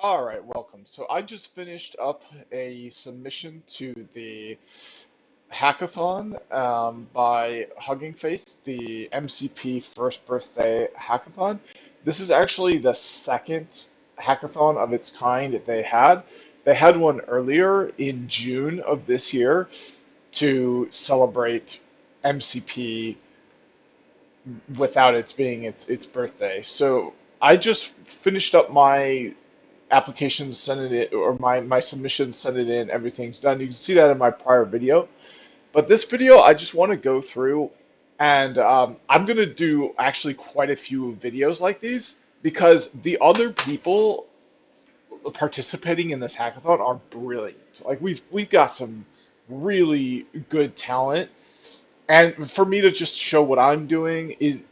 All right, welcome. So I just finished up a submission to the hackathon by Hugging Face, the MCP First Birthday Hackathon. This is actually the second hackathon of its kind that they had. They had one earlier in June of this year to celebrate MCP without its being its birthday. So I just finished up my applications, send it in, or my submissions, send it in, everything's done. You can see that in my prior video. But this video, I just want to go through and I'm going to do actually quite a few videos like these because the other people participating in this hackathon are brilliant. Like we've got some really good talent, and for me to just show what I'm doing is,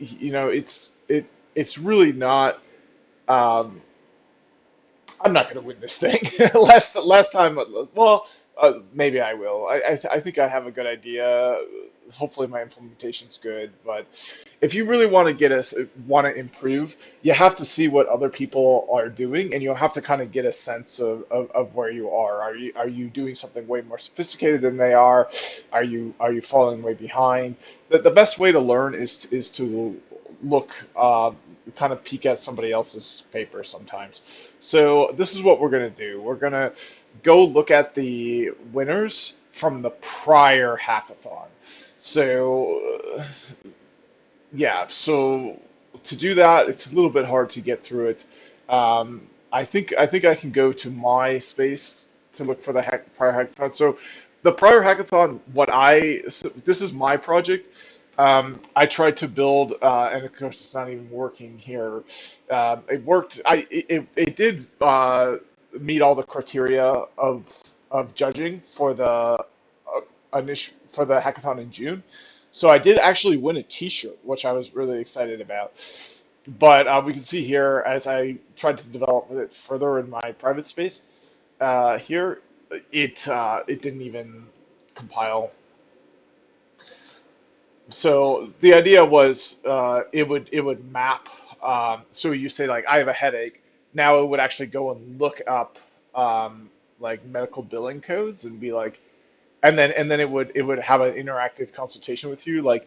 it's really not. Um, I'm not going to win this thing. Last time, well, maybe I will. I think I have a good idea. Hopefully, my implementation's good. But if you really want to want to improve, you have to see what other people are doing, and you'll have to kind of get a sense of where you are. Are you doing something way more sophisticated than they are? Are you falling way behind? The best way to learn is to look, kind of peek at somebody else's paper sometimes. So this is what we're going to do. We're going to go look at the winners from the prior hackathon. So yeah, so to do that, it's a little bit hard to get through it. I think I can go to my space to look for the prior hackathon. So the prior hackathon, so this is my project. I tried to build, and of course it's not even working here. It worked. It did meet all the criteria of judging for the for the hackathon in June. So I did actually win a T-shirt, which I was really excited about. But we can see here as I tried to develop it further in my private space, here it didn't even compile. So the idea was it would map. So you say like I have a headache. Now it would actually go and look up like medical billing codes and be like, and then it would have an interactive consultation with you, like,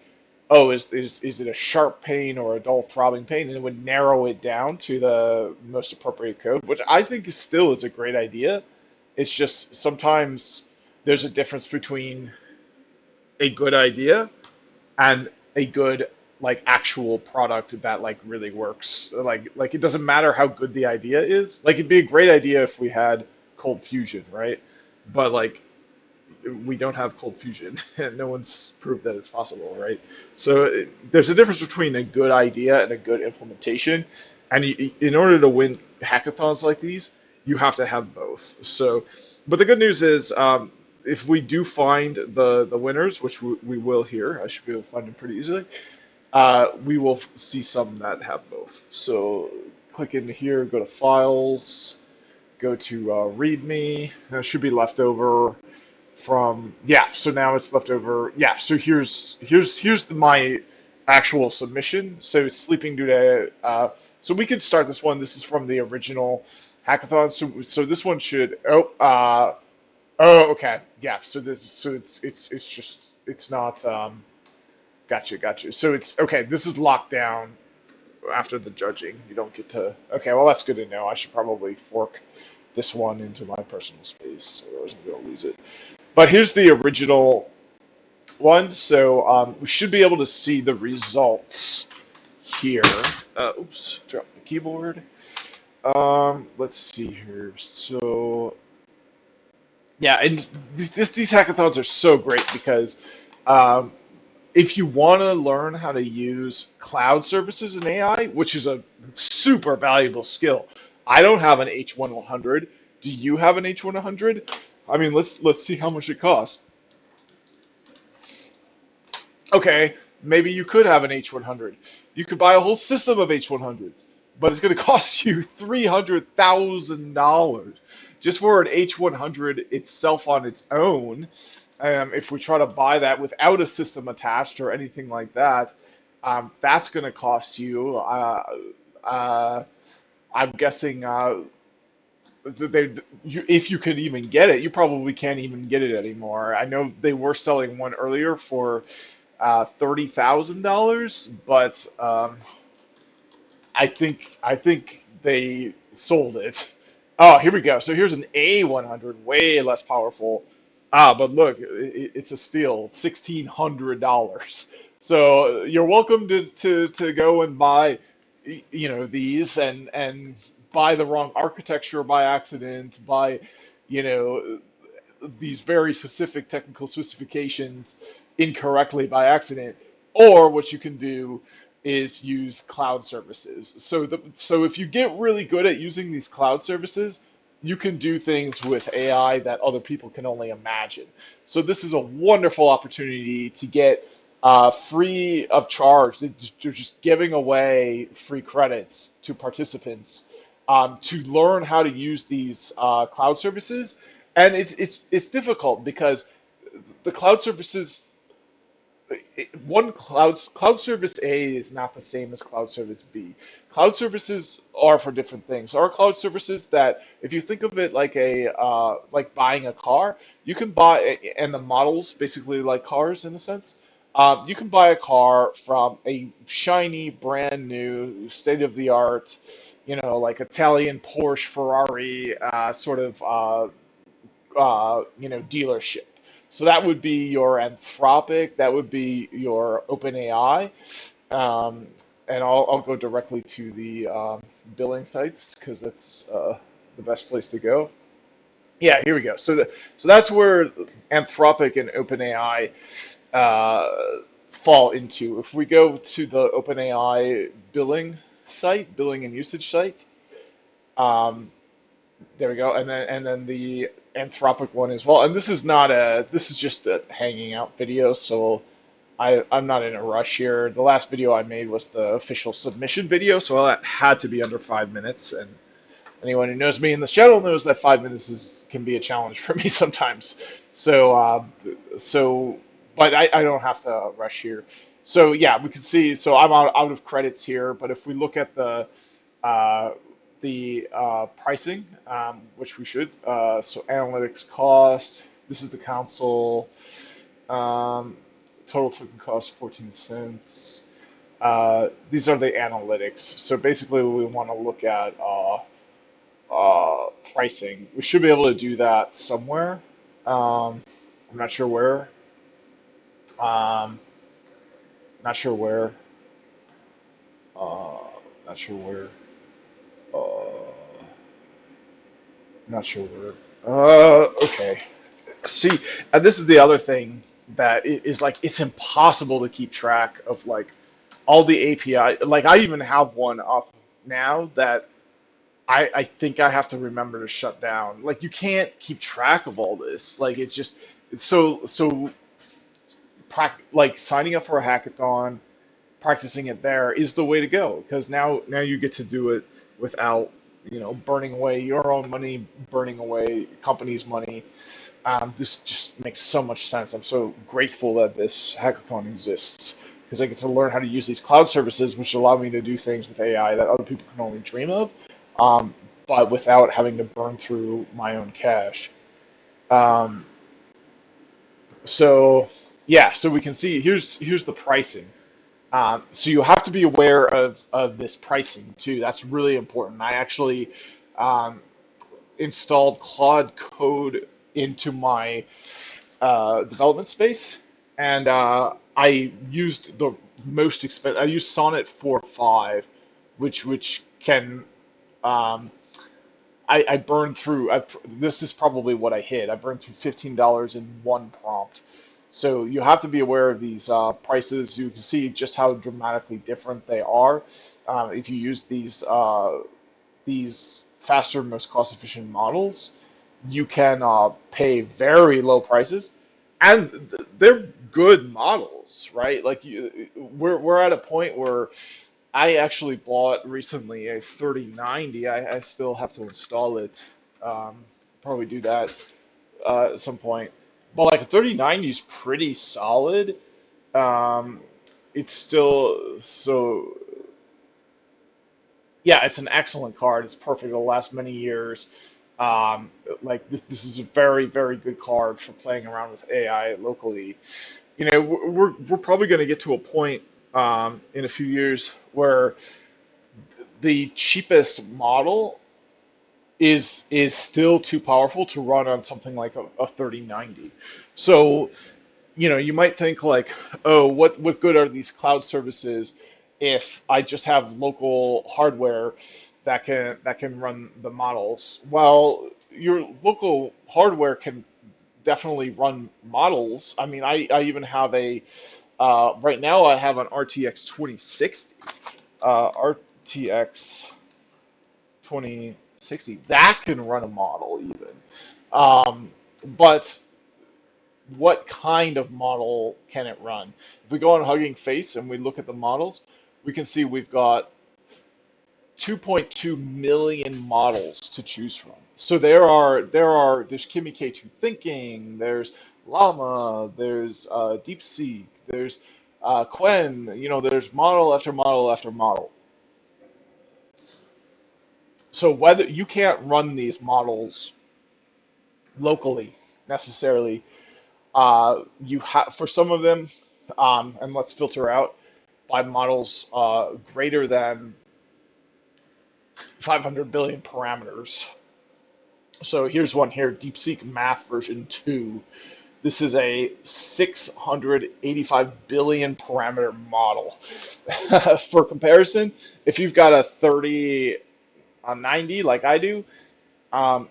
oh, is it a sharp pain or a dull throbbing pain, and it would narrow it down to the most appropriate code, which I think is a great idea. It's just sometimes there's a difference between a good idea and a good like actual product that like really works. Like it doesn't matter how good the idea is. Like it'd be a great idea if we had cold fusion, right? But like we don't have cold fusion, and no one's proved that it's possible, right? So there's a difference between a good idea and a good implementation, and in order to win hackathons like these, you have to have both. So, but the good news is, if we do find the winners, which we will here, I should be able to find them pretty easily. We will see some that have both. So click into here, go to Files, go to README. That should be left over from, yeah, so now it's left over. Yeah, so here's my actual submission. So it's sleeping due to so we could start this one. This is from the original hackathon. So this one should, oh, okay, yeah. So it's just it's not, gotcha. So it's okay. This is locked down after the judging. You don't get to, okay, well that's good to know. I should probably fork this one into my personal space, otherwise I'm gonna lose it. But here's the original one, so we should be able to see the results here. Oops, dropped the keyboard. Let's see here. So yeah, and these hackathons are so great because um, if you want to learn how to use cloud services and AI, which is a super valuable skill. I don't have an H1100. Do you have an H100? I mean, let's see how much it costs. Okay, maybe you could have an H100. You could buy a whole system of H100s, but it's going to cost you $300,000 just for an H100 itself on its own. If we try to buy that without a system attached or anything like that, that's going to cost you, I'm guessing, if you could even get it, you probably can't even get it anymore. I know they were selling one earlier for $30,000, but I think they sold it. Oh, here we go. So here's an A100, way less powerful. But look, it's a steal, $1,600. So you're welcome to go and buy, these and buy the wrong architecture by accident, buy, you know, these very specific technical specifications incorrectly by accident, or what you can do is use cloud services. So if you get really good at using these cloud services, you can do things with AI that other people can only imagine. So this is a wonderful opportunity to get free of charge. They're just giving away free credits to participants to learn how to use these cloud services, and it's difficult because the cloud services, one cloud service A is not the same as cloud service B. Cloud services are for different things. There are cloud services that, if you think of it like a like buying a car, you can buy, and the models basically like cars in a sense. You can buy a car from a shiny, brand new, state of the art, like Italian Porsche, Ferrari, sort of dealership. So that would be your Anthropic, that would be your OpenAI, and I'll go directly to the billing sites because that's the best place to go. Yeah, here we go. So that's where Anthropic and OpenAI fall into. If we go to the OpenAI billing site, billing and usage site, um, there we go, and then the Anthropic one as well. And this is just a hanging out video, so I'm not in a rush here. The last video I made was the official submission video, so that had to be under 5 minutes. And anyone who knows me in this channel knows that 5 minutes can be a challenge for me sometimes. So, but I don't have to rush here. So yeah, we can see. So I'm out of credits here, but if we look at uh, the pricing, which we should. So analytics cost. This is the console. Um, Total token cost 14 cents. These are the analytics. So basically, we want to look at pricing. We should be able to do that somewhere. I'm not sure where. Um, not sure where. Uh, not sure where. Uh, Not sure where. Okay. See, and this is the other thing that is like it's impossible to keep track of like all the API. Like I even have one up now that I think I have to remember to shut down. Like you can't keep track of all this. Like it's so like signing up for a hackathon, practicing it there is the way to go because now you get to do it without burning away your own money, burning away company's money. This just makes so much sense. I'm so grateful that this hackathon exists because I get to learn how to use these cloud services, which allow me to do things with AI that other people can only dream of, um, but without having to burn through my own cash. Um, so yeah, so we can see here's the pricing. So you have to be aware of this pricing too. That's really important. I actually um, installed Claude Code into my development space, and I used the most expensive. I used Sonnet 4.5, which can um, I burned through. This is probably what I hit. I burned through $15 in one prompt. So you have to be aware of these prices. You can see just how dramatically different they are if you use these faster, most cost-efficient models. You can pay very low prices, and they're good models, right? Like we're at a point where I actually bought recently a 3090. I still have to install it. Probably do that at some point. But like a 3090 is pretty solid. Um, it's still so Yeah, it's an excellent card. It's perfect. It'll last many years. Um, like this is a very, very good card for playing around with AI locally. You know, we're probably going to get to a point in a few years where the cheapest model is still too powerful to run on something like a 3090. So, you know, you might think like, oh, what good are these cloud services if I just have local hardware that can run the models? Well, your local hardware can definitely run models. I mean, I even have a right now I have an RTX 2060, RTX 2060 that can run a model even. Um, but what kind of model can it run? If we go on Hugging Face and we look at the models, we can see we've got 2.2 million models to choose from. So there's Kimi K2 Thinking, there's Llama, there's DeepSeek, there's Quen. You know, there's model after model after model. So whether you can't run these models locally necessarily, you have for some of them, and let's filter out by models greater than 500 billion parameters. So here's one here, DeepSeek Math version 2. This is a 685 billion parameter model. For comparison, if you've got a 3090 like I do,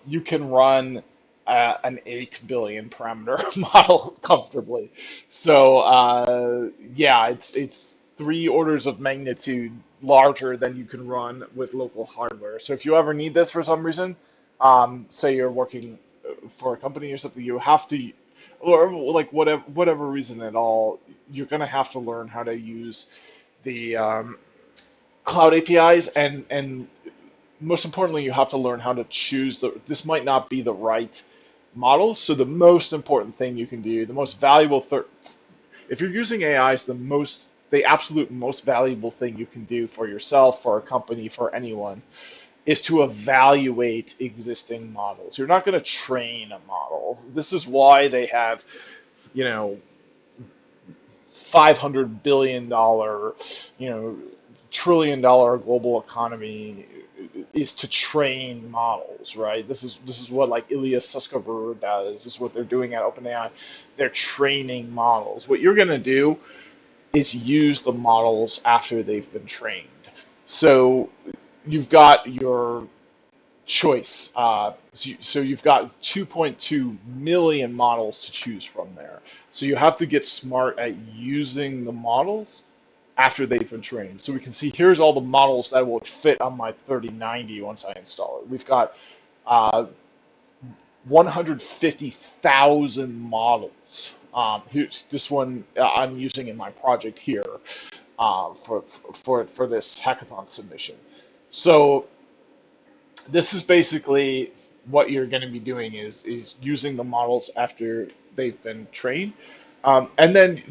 you can run an 8 billion parameter model comfortably. So yeah, it's three orders of magnitude larger than you can run with local hardware. So if you ever need this for some reason, say you're working for a company or something, you have to, or like whatever reason at all, you're gonna have to learn how to use the cloud APIs and most importantly, you have to learn how to choose this might not be the right model. So the most important thing you can do, the most valuable if you're using AIs, the absolute most valuable thing you can do for yourself, for a company, for anyone, is to evaluate existing models. You're not going to train a model. This is why they have, you know, $500 billion, you know, $1 trillion global economy is to train models, right? This is what like Ilya Sutskever does. This is what they're doing at OpenAI. They're training models. What you're going to do is use the models after they've been trained. So you've got your choice. So you've got 2.2 million models to choose from there. So you have to get smart at using the models after they've been trained. So we can see here's all the models that will fit on my 3090 once I install it. We've got uh, 150,000 models. Here's this one I'm using in my project here for this hackathon submission. So this is basically what you're going to be doing is using the models after they've been trained. And then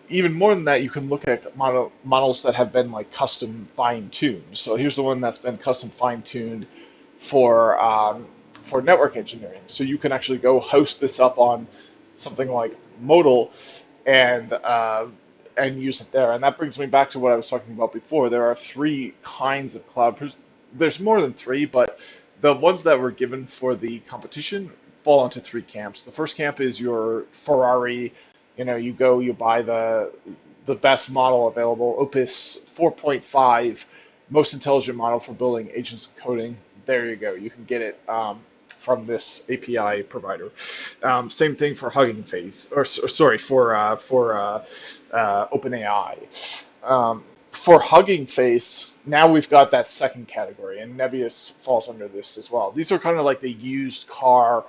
even more than that, you can look at models that have been like custom fine-tuned. So here's the one that's been custom fine-tuned for network engineering. So you can actually go host this up on something like Modal and use it there. And that brings me back to what I was talking about before. There are three kinds of cloud. There's more than three, but the ones that were given for the competition fall into three camps. The first camp is your Ferrari. You know, you go, you buy the best model available, Opus 4.5, most intelligent model for building agents and coding. There you go. You can get it from this API provider. Same thing for Hugging Face, or sorry, for OpenAI. For Hugging Face, now we've got that second category, and Nebius falls under this as well. These are kind of like the used car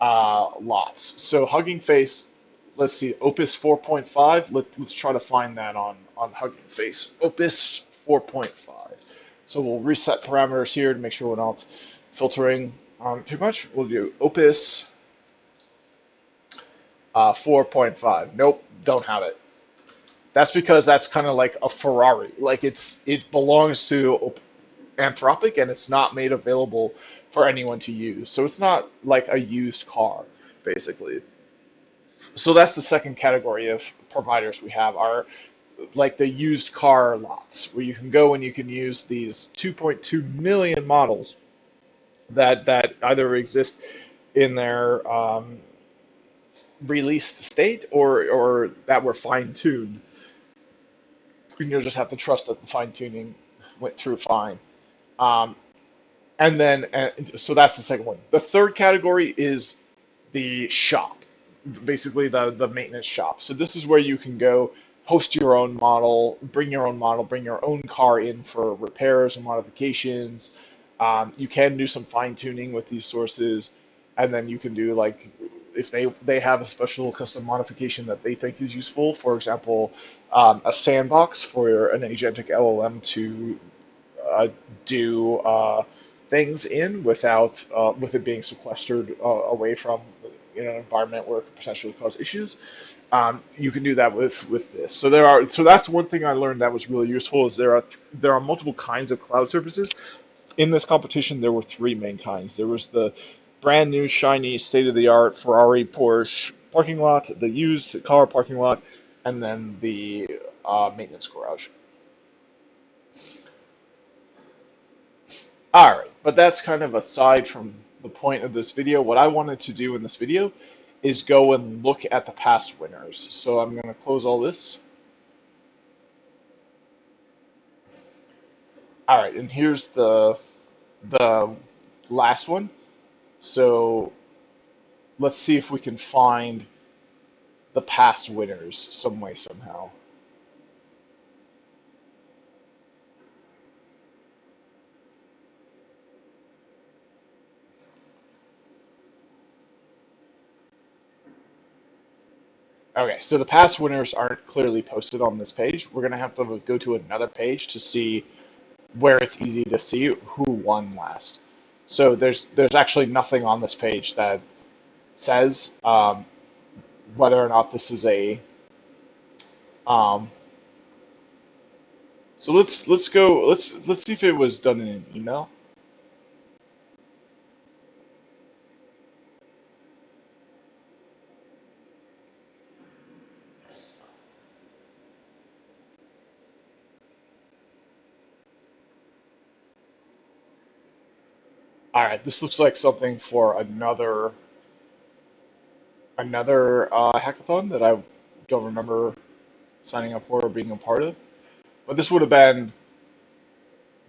lots. So Hugging Face, let's see, Opus 4.5. Let's try to find that on Hugging Face. Opus 4.5. So we'll reset parameters here to make sure we're not filtering too much. We'll do Opus 4.5. Nope, don't have it. That's because that's kind of like a Ferrari. Like it belongs to Anthropic, and it's not made available for anyone to use. So it's not like a used car, basically. So that's the second category of providers we have are like the used car lots, where you can go and you can use these 2.2 million models that either exist in their released state or that were fine tuned. You'll just have to trust that the fine tuning went through fine. Um, so that's the second one. The third category is the shop, basically the maintenance shop. So this is where you can go host your own model, bring your own car in for repairs and modifications. You can do some fine tuning with these sources, and then you can do like if they have a special custom modification that they think is useful. For example, a sandbox for an agentic LLM to do things in without with it being sequestered away from an environment where it could potentially cause issues. You can do that with this. So that's one thing I learned that was really useful is there are multiple kinds of cloud services. In this competition, there were three main kinds. There was the brand new, shiny, state of the art Ferrari, Porsche parking lot, the used car parking lot, and then the maintenance garage. All right, but that's kind of aside from the point of this video. What I wanted to do in this video is go and look at the past winners. So I'm going to close all this. All right, and here's the last one. So let's see if we can find the past winners some way, somehow. Okay, so the past winners aren't clearly posted on this page. We're going to have to go to another page to see where it's easy to see who won last. So there's actually nothing on this page that says whether or not this is a um, so let's see if it was done in an email. All right, this looks like something for another hackathon that I don't remember signing up for or being a part of. But this would have been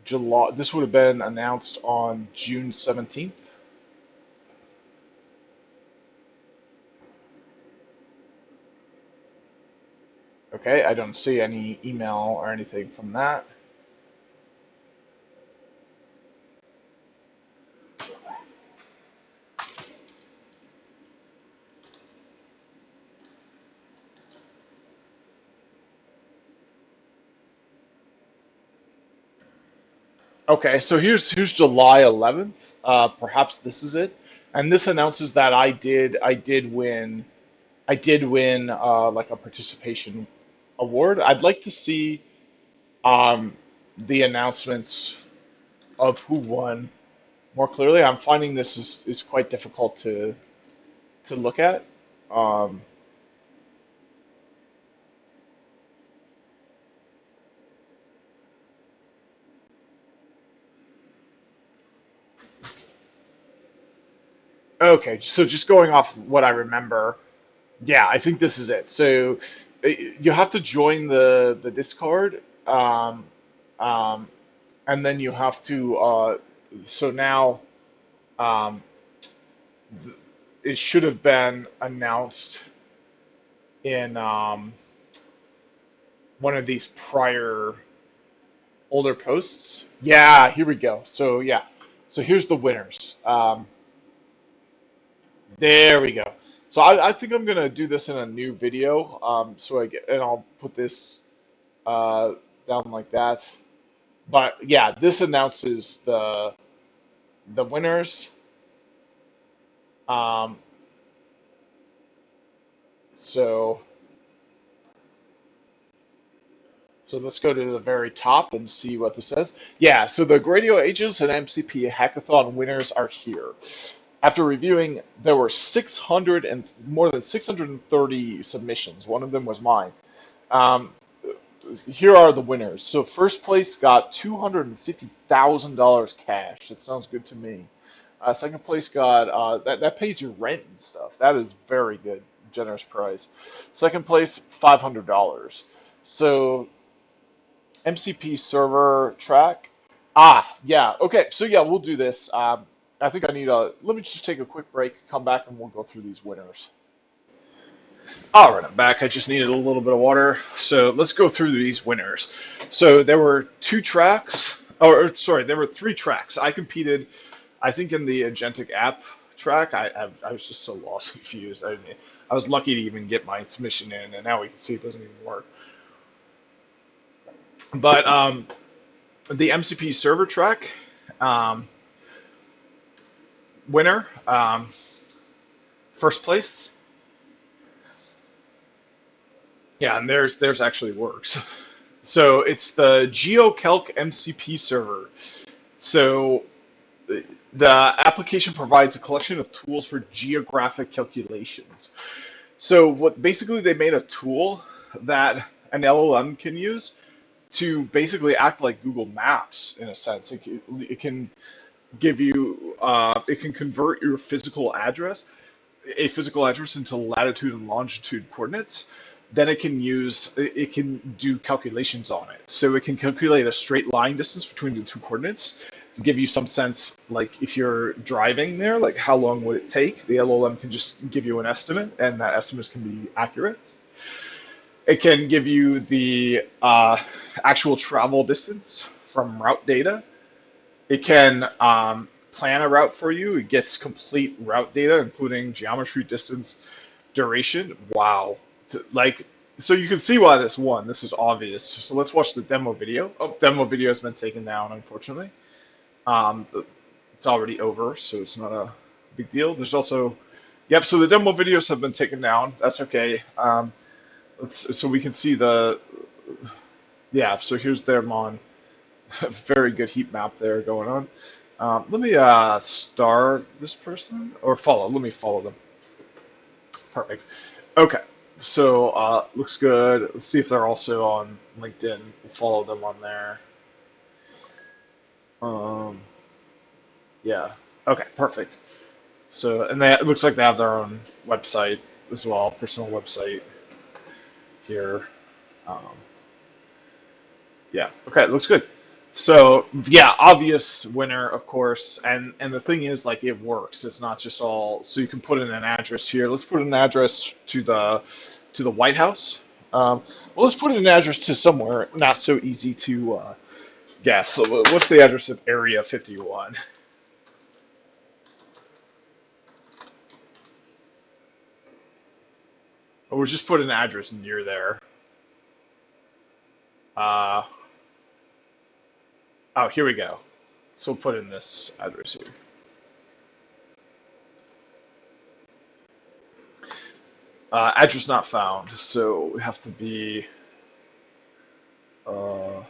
July. This would have been announced on June 17th. Okay, I don't see any email or anything from that. Okay, so here's July 11th. Perhaps this is it, and this announces that I did win like a participation award. I'd like to see um, the announcements of who won more clearly. I'm finding this is quite difficult to look at. Um, okay, so just going off what I remember, yeah, I think this is it. So you have to join the Discord, um, and then you have to. So now um, it should have been announced in one of these prior older posts. Yeah, here we go. So yeah, so here's the winners. There we go. So I think I'm gonna do this in a new video. So and I'll put this uh, down like that. But yeah, this announces the winners. Um, so So let's go to the very top and see what this says. Yeah, so the Gradio Agents and MCP Hackathon winners are here. After reviewing, there were 600 and more than 630 submissions. One of them was mine. Um, Here are the winners. So first place got $250,000 cash. That sounds good to me. Second place got that pays your rent and stuff. That is very good, generous price. Second place, $500. So MCP server track. Yeah. Okay. So yeah, we'll do this. I think I need a. Let me just take a quick break. Come back and we'll go through these winners. All right, I'm back. I just needed a little bit of water. So let's go through these winners. So there were two tracks, or sorry, there were three tracks. I competed, I think, in the Agentic app track. I was just so lost and confused. I was lucky to even get my submission in, and now we can see it doesn't even work. But the MCP server track um, winner, first place. Yeah, and there's actually works. So it's the GeoCalc MCP server. So the application provides a collection of tools for geographic calculations. So what basically they made a tool that an LLM can use to basically act like Google Maps in a sense. It can give you it can convert your physical address into latitude and longitude coordinates. Then it can do calculations on it. So it can calculate a straight line distance between the two coordinates to give you some sense, like if you're driving there, like how long would it take? The LLM can just give you an estimate, and that estimate can be accurate. It can give you the actual travel distance from route data. It can plan a route for you. It gets complete route data, including geometry, distance, duration. Wow. Like, so you can see why this won. This is obvious. So let's watch the demo video. Oh, demo video has been taken down, unfortunately. Um, it's already over, so it's not a big deal. There's also, yep, so the demo videos have been taken down. That's okay. So we can see yeah, so here's their mon. Very good heat map there going on. Let me star this person, or follow. Let me follow them. Perfect. Okay. So looks good. Let's see if they're also on LinkedIn. We'll follow them on there. Um, yeah. Okay. Perfect. So and it looks like they have their own website as well, personal website here. Um, yeah. Okay. Looks good. So yeah, obvious winner, of course, and the thing is, like, it works. It's not just all. So you can put in an address here. Let's put an address to the White House. Well, let's put in an address to somewhere not so easy to guess. So what's the address of Area 51? Or we'll just put an address near there. Uh, oh, here we go. So we'll put in this address here. Address not found, so we have to be. Okay.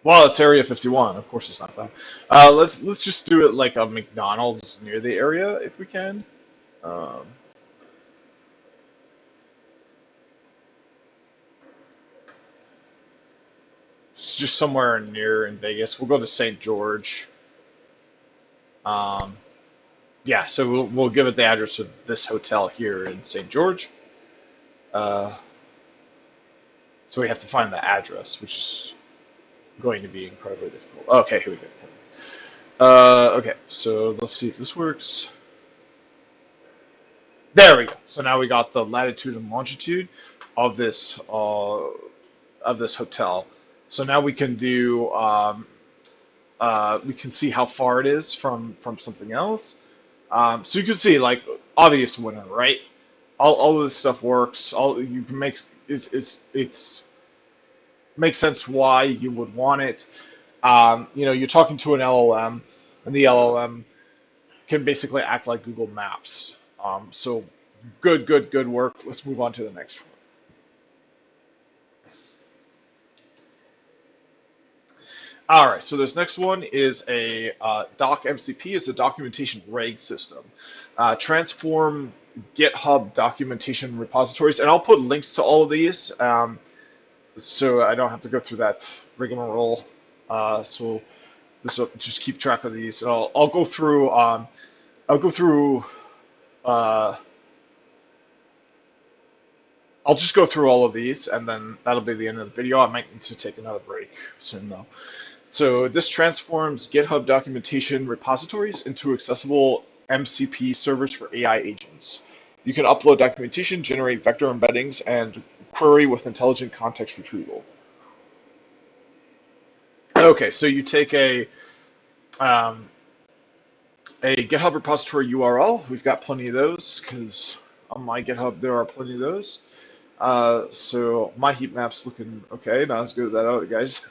Well, it's Area 51. Of course, it's not found. Let's just do it like a McDonald's near the area if we can. Um, it's just somewhere near in Vegas. We'll go to St. George. Um, yeah, so we'll give it the address of this hotel here in St. George. Uh, so we have to find the address, which is going to be incredibly difficult. Okay, here we go. Okay, so let's see if this works. There we go. So now we got the latitude and longitude of this hotel. So now we can do we can see how far it is from something else. So you can see, like, obvious winner, right? All of this stuff works. All you can make it's makes sense why you would want it. You're talking to an LLM, and the LLM can basically act like Google Maps. So good work. Let's move on to the next one. All right, so this next one is a doc-MCP. It's a documentation reg system. Transform GitHub documentation repositories, and I'll put links to all of these, so I don't have to go through that rigmarole. So this will just keep track of these. And I'll go through. I'll go through. Uh, I'll just go through all of these, and then that'll be the end of the video. I might need to take another break soon, though. So this transforms GitHub documentation repositories into accessible MCP servers for AI agents. You can upload documentation, generate vector embeddings, and query with intelligent context retrieval. Okay, so you take um, a GitHub repository URL. We've got plenty of those because on my GitHub there are plenty of those. So my heat map's looking okay, not as good as that other guy's.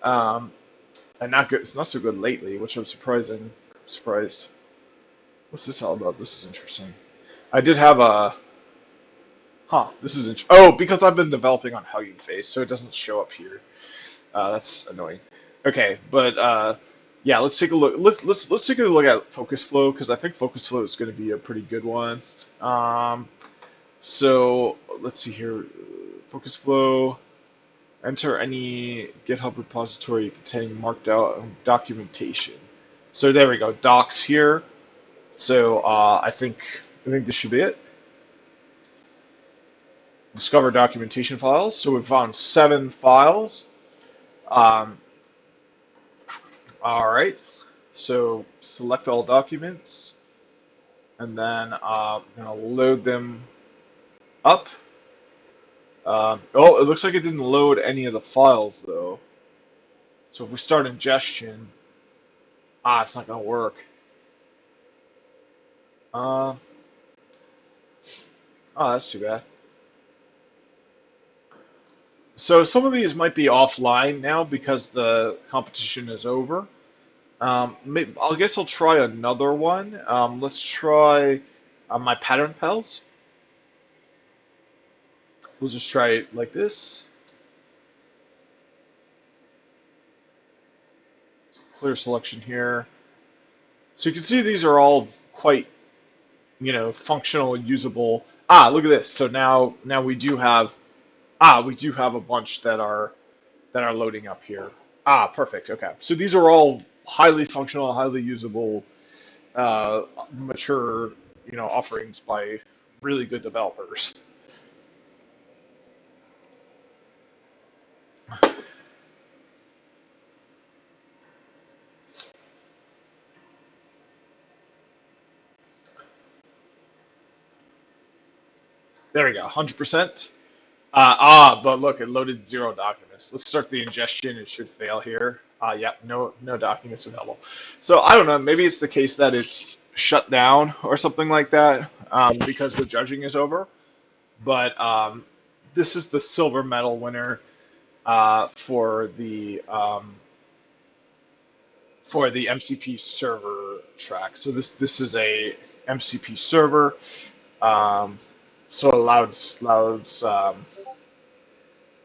And not good. It's not so good lately, which I'm surprised. What's this all about? This is interesting. I did have a. This is interesting. Oh, because I've been developing on Hugging Face, so it doesn't show up here. That's annoying. Okay, but yeah, let's take a look. Let's take a look at Focus Flow because I think Focus Flow is going to be a pretty good one. So let's see here. Focus Flow. Enter any GitHub repository containing marked out documentation. So there we go, docs here. So I think this should be it. Discover documentation files. So we found 7 files. All right. So select all documents, and then I'm gonna load them up. Oh, it looks like it didn't load any of the files though. So if we start ingestion, it's not gonna work. Oh, that's too bad. So some of these might be offline now because the competition is over. I guess I'll try another one. Let's try my pattern pals. We'll just try it like this. Clear selection here. So you can see these are all quite, functional, usable. Look at this. So now we do have a bunch that are loading up here. Perfect. Okay. So these are all highly functional, highly usable, mature, offerings by really good developers. There we go, 100%. But look, it loaded 0 documents. Let's start the ingestion. It should fail here. Yeah, no documents available. So I don't know. Maybe it's the case that it's shut down or something like that because the judging is over. But this is the silver medal winner for the MCP server track. So this is a MCP server. So it allows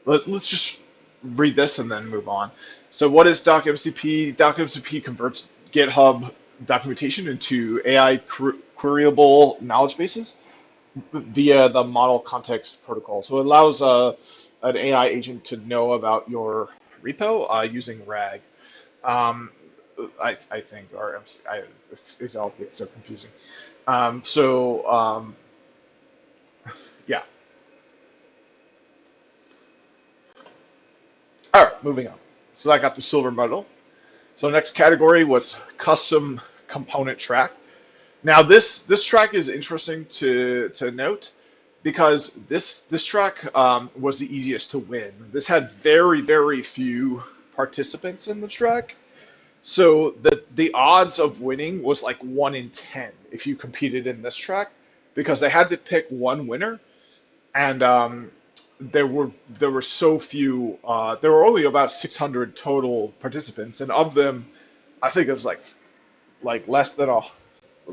let's just read this and then move on. So what is DocMCP? DocMCP converts GitHub documentation into AI queryable knowledge bases via the model context protocol. So it allows an AI agent to know about your repo using RAG. I think, or it all gets so confusing. Yeah. All right, moving on. So that got the silver medal. So next category was custom component track. Now this track is interesting to note because this track was the easiest to win. This had very few participants in the track, so the odds of winning was like 1 in 10 if you competed in this track because they had to pick one winner, and there were so few. There were only about 600 total participants, and of them, I think it was like less than a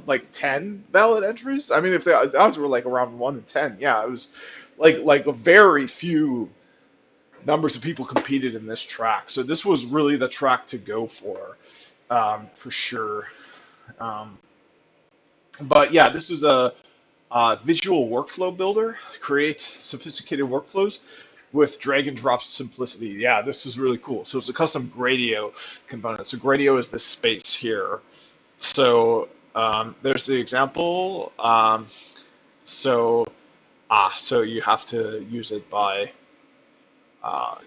like 10 valid entries. I mean, if the odds were like around 1 in 10, yeah, it was like a very few numbers of people competed in this track. So this was really the track to go for sure. Um, but yeah, this is a visual workflow builder. Create sophisticated workflows with drag and drop simplicity. Yeah, this is really cool. So it's a custom Gradio component. So Gradio is this space here. So there's the example. So you have to use it by,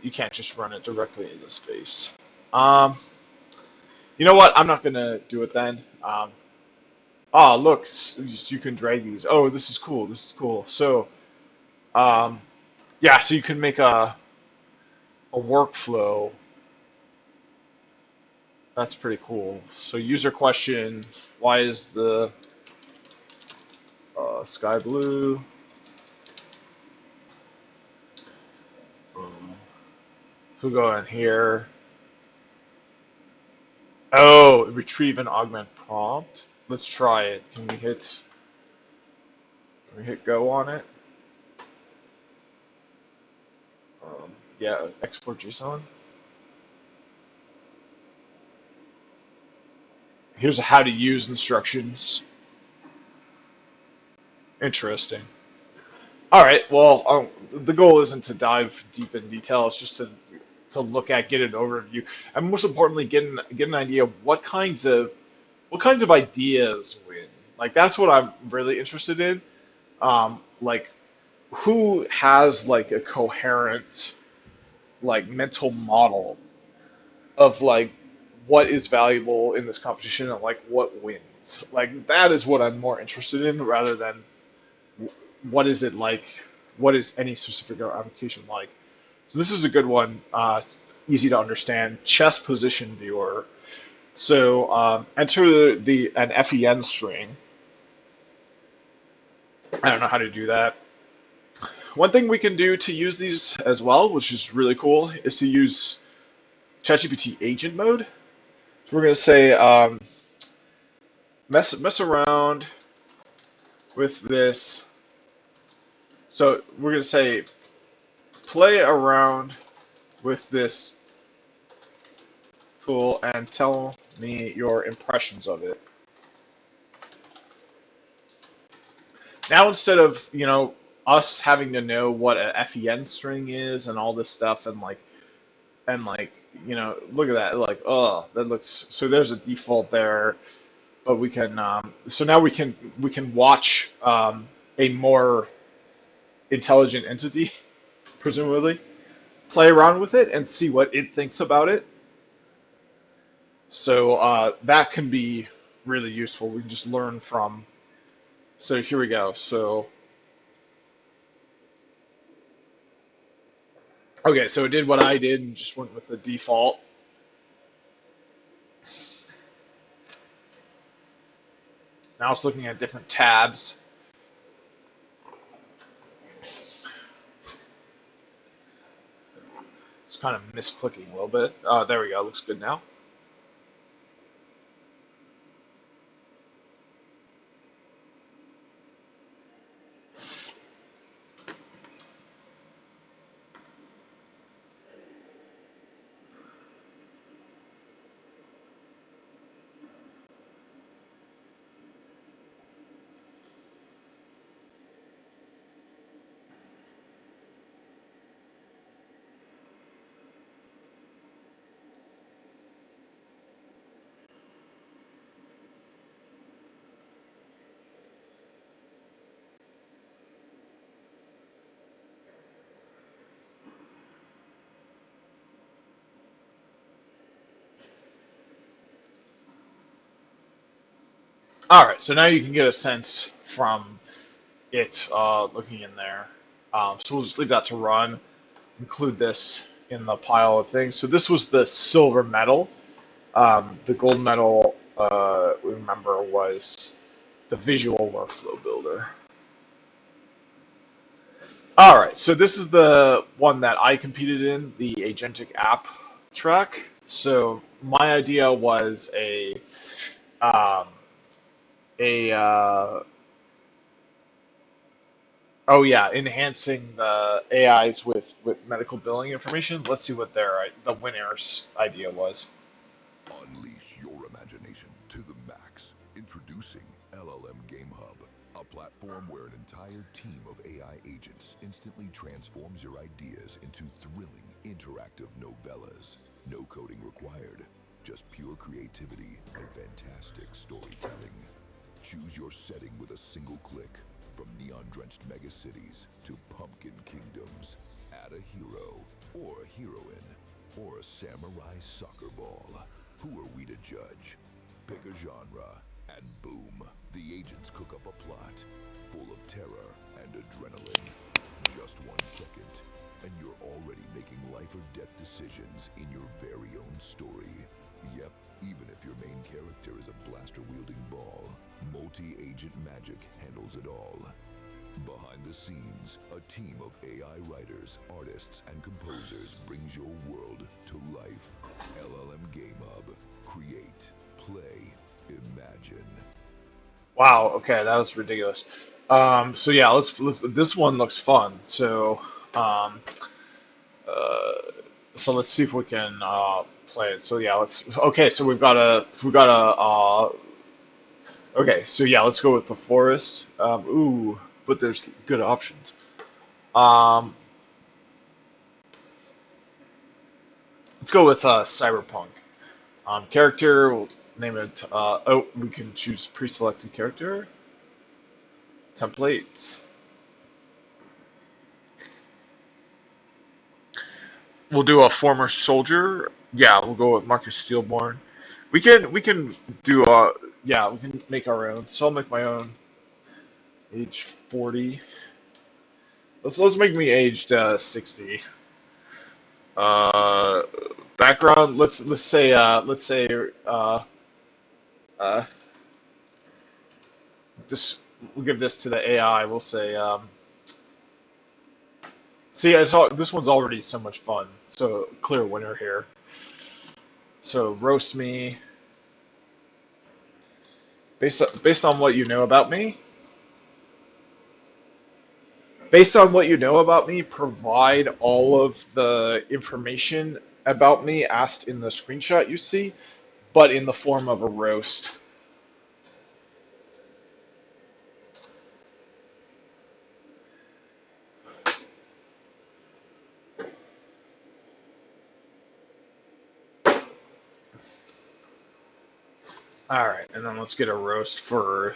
you can't just run it directly in the space. Um, you know what? I'm not gonna do it then. Look, you can drag these. Oh, this is cool. This is cool. So, um, yeah, so you can make a workflow. That's pretty cool. So, user question: why is the sky blue? So we'll go in here. Oh, retrieve and augment prompt. Let's try it. Can we hit go on it? Yeah, export JSON. Here's a how to use instructions. Interesting. All right. Well, the goal isn't to dive deep in detail. It's just to look at, get an overview, and most importantly, get an idea of what kinds of ideas win. Like that's what I'm really interested in. Like who has like a coherent like mental model of like what is valuable in this competition and like what wins. Like that is what I'm more interested in rather than what is it like, what is any specific application like. So this is a good one, easy to understand. Chess position viewer. So enter an FEN string. I don't know how to do that. One thing we can do to use these as well, which is really cool, is to use ChatGPT agent mode. So we're going to say mess around with this. So we're going to say play around with this tool and tell me your impressions of it. Now instead of, us having to know what a FEN string is and all this stuff and look at that, like, oh, that looks, so there's a default there, but we can, so now we can watch a more intelligent entity, presumably, play around with it and see what it thinks about it. So that can be really useful. We can just learn from. So here we go. So okay, so it did what I did and just went with the default. Now it's looking at different tabs. It's kind of misclicking a little bit. There we go. Looks good now. All right, so now you can get a sense from it looking in there. So we'll just leave that to run. Include this in the pile of things. So this was the silver medal. The gold medal, remember, was the visual workflow builder. All right, so this is the one that I competed in, the agentic app track. So my idea was um, a oh yeah, enhancing the AIs with medical billing information. Let's see what the winner's idea was. Unleash your imagination to the max. Introducing LLM Game Hub, a platform where an entire team of AI agents instantly transforms your ideas into thrilling, interactive novellas. No coding required, just pure creativity and fantastic storytelling. Choose your setting with a single click, from neon-drenched megacities to pumpkin kingdoms. Add a hero, or a heroine, or a samurai soccer ball. Who are we to judge? Pick a genre, and boom, the agents cook up a plot full of terror and adrenaline. Just 1 second, and you're already making life or death decisions in your very own story. Yep, even if your main character is a blaster-wielding ball, multi-agent magic handles it all. Behind the scenes, a team of AI writers, artists, and composers brings your world to life. LLM Game Hub. Create, play, imagine. Wow, okay, that was ridiculous. So yeah, let's this one looks fun. Um, uh, so let's see if we can play it. So yeah, let's. Okay, so okay, so yeah, let's go with the forest. Ooh, but there's good options. Um, let's go with cyberpunk. Character, we'll name it. Oh, we can choose pre-selected character. Template. We'll do a former soldier. Yeah, we'll go with Marcus Steelborn. We can do yeah, we can make our own. So I'll make my own. Age 40. Let's make me aged 60. Uh, background. Let's say uh this. We'll give this to the AI. We'll say see, I saw this one's already so much fun. So clear winner here. So roast me based on what you know about me. Based on what you know about me, provide all of the information about me asked in the screenshot you see, but in the form of a roast. All right, and then let's get a roast for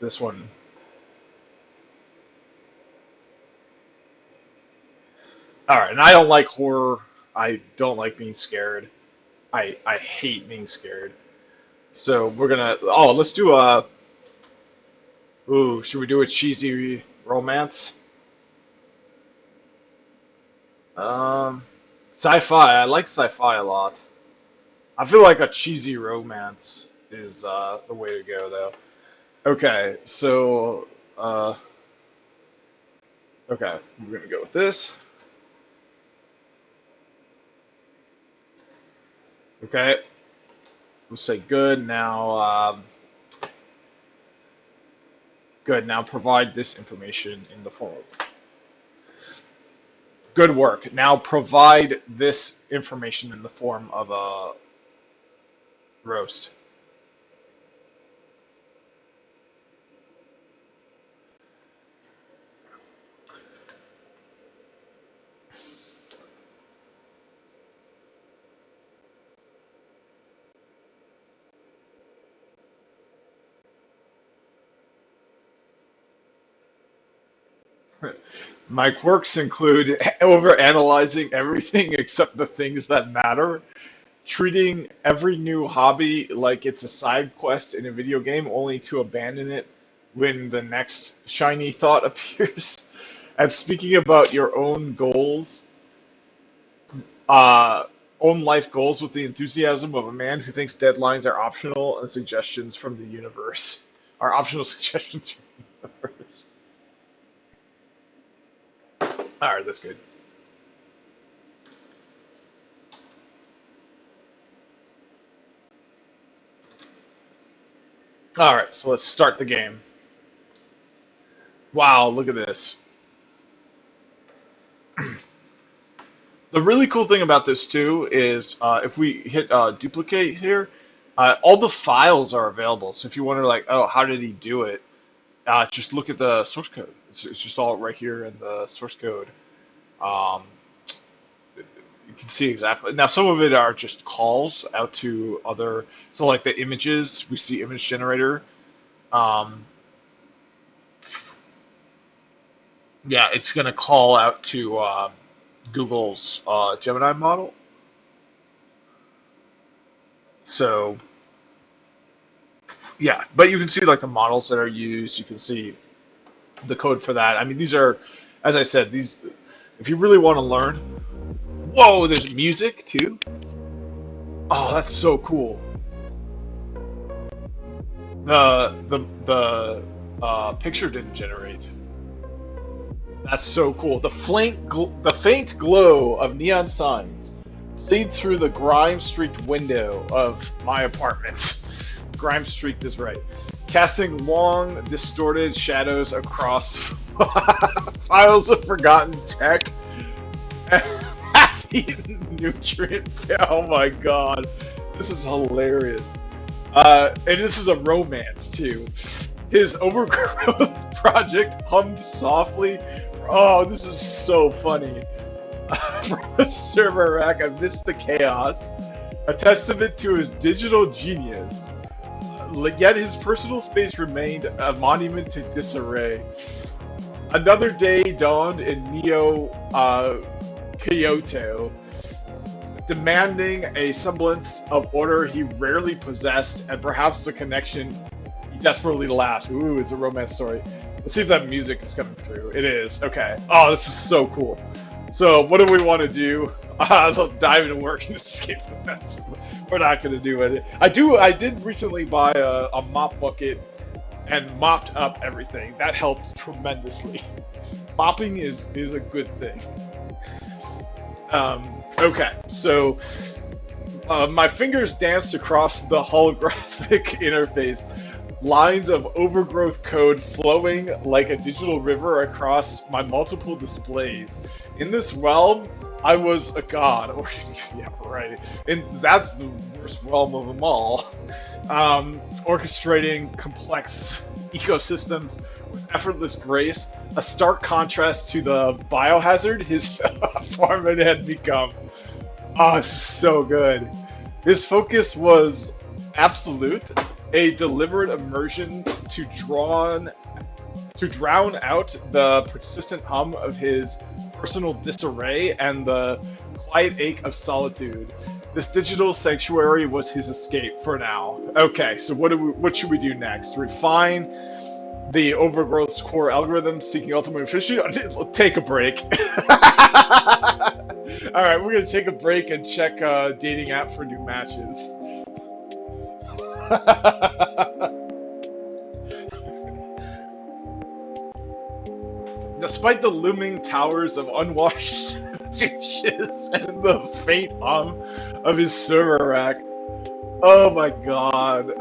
this one. All right, and I don't like horror. I don't like being scared. I hate being scared. So we're gonna. Oh, let's do a. Ooh, should we do a cheesy romance? Um, sci-fi. I like sci-fi a lot. I feel like a cheesy romance is the way to go, though. Okay, so okay, we're gonna go with this. Okay, we'll say good now. Good now. Provide this information in the form. Good work. Now provide this information in the form of a roast. My quirks include overanalyzing everything except the things that matter, treating every new hobby like it's a side quest in a video game, only to abandon it when the next shiny thought appears, and speaking about your uh, own life goals with the enthusiasm of a man who thinks deadlines are optional and suggestions from the universe are optional suggestions from the universe. All right, that's good. All right, so let's start the game. Wow, look at this. The really cool thing about this too is if we hit duplicate here, all the files are available. So if you wonder like, oh, how did he do it? Just look at the source code. It's just all right here in the source code. Um, you can see exactly. Now some of it are just calls out to other. So like the images, we see image generator. Um, yeah, it's going to call out to Google's Gemini model. So yeah, but you can see like the models that are used. You can see the code for that. I mean, these are, as I said, these. If you really want to learn, whoa, there's music too. Oh, that's so cool. The picture didn't generate. That's so cool. The faint glow of neon signs played through the grime-streaked window of my apartment. Grime-streaked is right. Casting long, distorted shadows across piles of forgotten tech and half-eaten nutrient. Oh my god, this is hilarious. And this is a romance too. His overgrowth project hummed softly. Oh, this is so funny. From a server rack amidst the chaos, a testament to his digital genius. Yet his personal space remained a monument to disarray. Another day dawned in Neo Kyoto, demanding a semblance of order he rarely possessed, and perhaps a connection he desperately lacked. Ooh, it's a romance story. Let's see if that music is coming through. It is. Okay. Oh, this is so cool. So, what do we want to do? Let's dive into work and escape the mess. We're not going to do it. I did recently buy a mop bucket and mopped up everything. That helped tremendously. Mopping is a good thing. Okay, so my fingers danced across the holographic interface, lines of overgrowth code flowing like a digital river across my multiple displays. In this realm, I was a god, or yeah, right. And that's the worst realm of them all. Orchestrating complex ecosystems with effortless grace, a stark contrast to the biohazard his farming had become. Oh, this is so good. His focus was absolute, a deliberate immersion to drown out the persistent hum of his personal disarray and the quiet ache of solitude. This digital sanctuary was his escape for now. Okay, so what should we do next? Refine the overgrowth's core algorithm seeking ultimate efficiency. Take a break. All right, we're gonna take a break and check dating app for new matches. Despite the looming towers of unwashed dishes and the faint hum of his server rack, oh my god.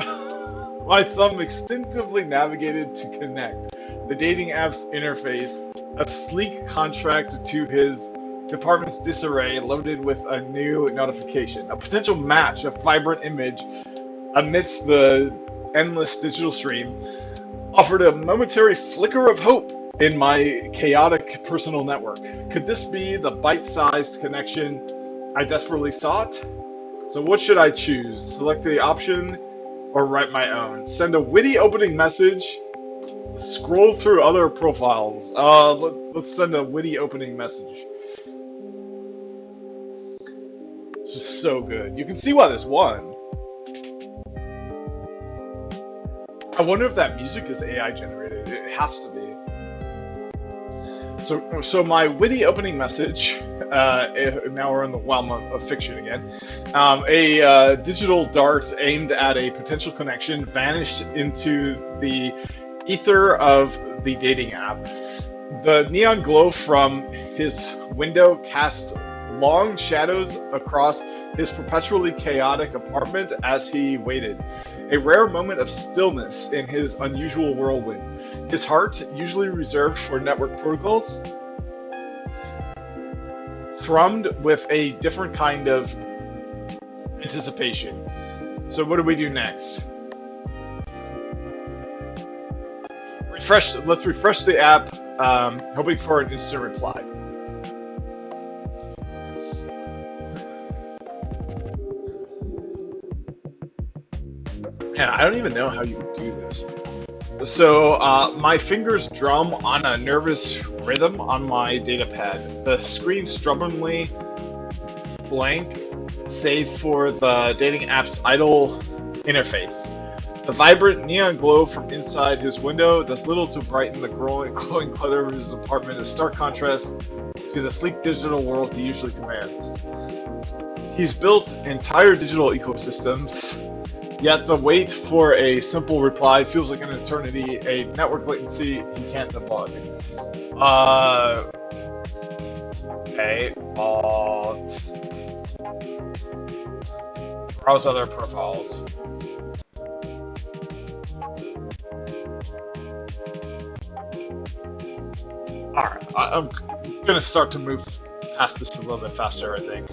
My thumb instinctively navigated to connect. The dating app's interface, a sleek contract to his department's disarray, loaded with a new notification. A potential match, a vibrant image amidst the endless digital stream, offered a momentary flicker of hope in my chaotic personal network. Could this be the bite-sized connection I desperately sought? So what should I choose? Select the option or write my own? Send a witty opening message. Scroll through other profiles. Let's send a witty opening message. It's just so good. You can see why this won. I wonder if that music is AI generated. It has to be. So my witty opening message. Now we're in the realm of fiction again. A digital dart aimed at a potential connection vanished into the ether of the dating app. The neon glow from his window casts long shadows across his perpetually chaotic apartment as he waited. A rare moment of stillness in his unusual whirlwind. His heart, usually reserved for network protocols, thrummed with a different kind of anticipation. So what do we do next? Let's refresh the app, hoping for an instant reply. Man, I don't even know how you would do this. So my fingers drum on a nervous rhythm on my datapad. The screen stubbornly blank, save for the dating app's idle interface. The vibrant neon glow from inside his window does little to brighten the glowing clutter of his apartment, a stark contrast to the sleek digital world he usually commands. He's built entire digital ecosystems, yet the wait for a simple reply feels like an eternity, a network latency he can't debug. Okay, browse other profiles. Alright, I'm gonna start to move past this a little bit faster, I think.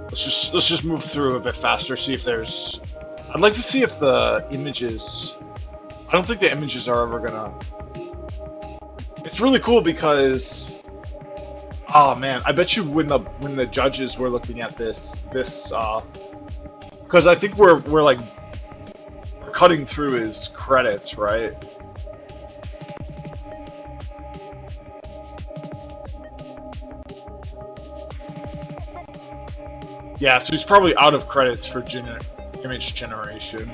Let's just move through a bit faster, see if there's... I'd like to see if the images... I don't think the images are ever gonna... It's really cool because... Oh man, I bet you when the judges were looking at this because I think we're like cutting through his credits, right? Yeah, so he's probably out of credits for image generation.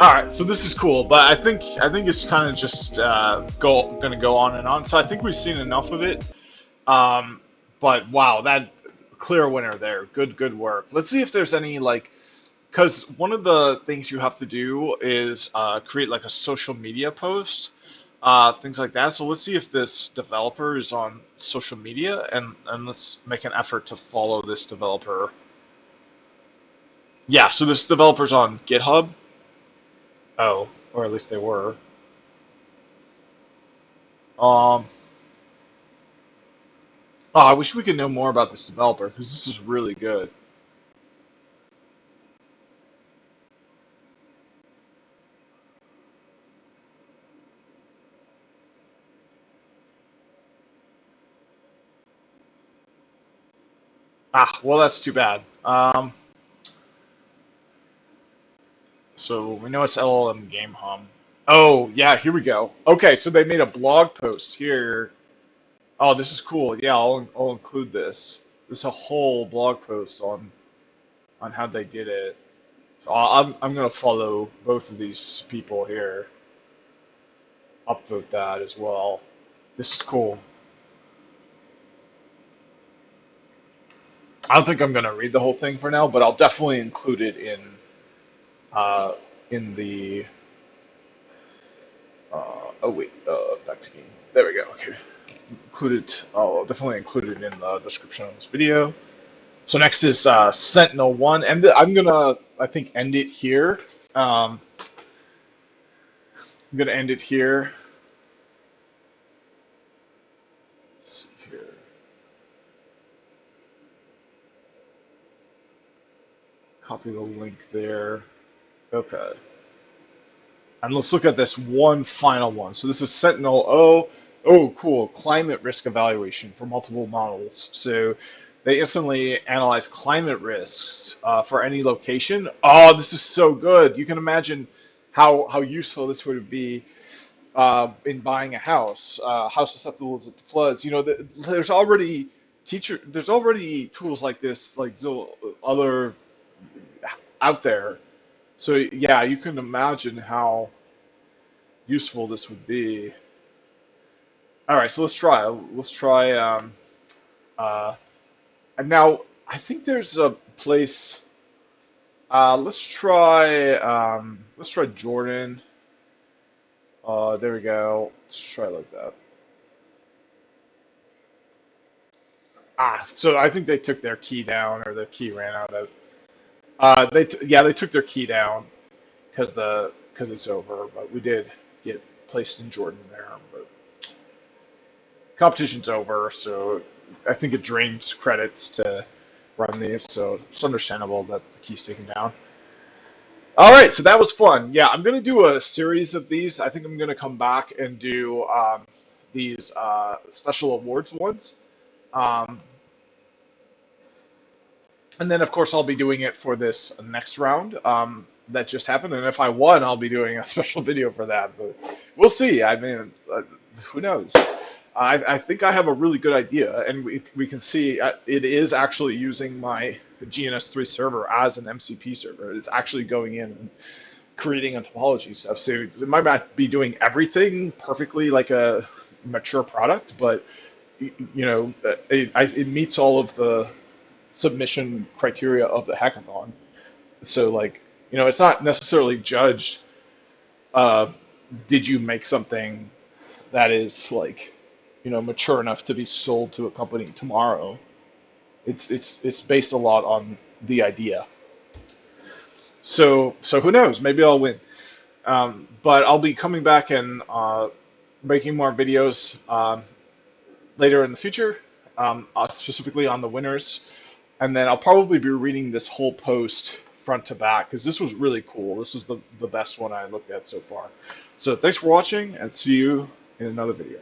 All right, so this is cool, but I think it's kind of just gonna go on and on. So I think we've seen enough of it. But wow, that clear winner there. Good work. Let's see if there's any like, because one of the things you have to do is create like a social media post, things like that. So let's see if this developer is on social media, and let's make an effort to follow this developer. Yeah, so this developer's on GitHub. Oh, or at least they were. Um, oh, I wish we could know more about this developer because this is really good. Ah, well, that's too bad. So we know it's LLM Game Hum. Oh, yeah, here we go. Okay, so they made a blog post here. Oh, this is cool. Yeah, I'll include this. There's a whole blog post on how they did it. So I'm gonna follow both of these people here. Upvote that as well. This is cool. I don't think I'm gonna read the whole thing for now, but I'll definitely include it uh, in the. Oh wait, back to game. There we go. Okay, I'll definitely include it in the description of this video. So next is Sentinel-1, and I'm gonna, I think, end it here. I'm gonna end it here. Let's see here. Copy the link there. Okay. And let's look at this one final one. So this is Sentinel-O. Oh, cool. Climate risk evaluation for multiple models. So they instantly analyze climate risks for any location. Oh, this is so good. You can imagine how useful this would be in buying a house. How susceptible is it to floods? You know, there's already there's already tools like this, like other out there. So yeah, you can imagine how useful this would be. All right, so let's try. Let's try. Uh, and now I think there's a place. Let's try Jordan. There we go. Let's try like that. So I think they took their key down, or their key ran out of. Yeah, they took their key down because it's over. But we did get placed in Jordan there. But competition's over, so I think it drains credits to run these. So it's understandable that the key's taken down. All right, so that was fun. Yeah, I'm gonna do a series of these. I think I'm gonna come back and do these special awards ones. Um, And then, of course, I'll be doing it for this next round that just happened. And if I won, I'll be doing a special video for that. But we'll see. I mean, who knows? I think I have a really good idea. And we can see it is actually using my GNS3 server as an MCP server. It's actually going in and creating a topology stuff. So it might not be doing everything perfectly like a mature product, but it meets all of the submission criteria of the hackathon. So it's not necessarily judged. Uh, did you make something that is mature enough to be sold to a company tomorrow? It's based a lot on the idea. So who knows? Maybe I'll win. But I'll be coming back and making more videos later in the future, specifically on the winners. And then I'll probably be reading this whole post front to back because this was really cool. This is the best one I looked at so far. So thanks for watching and see you in another video.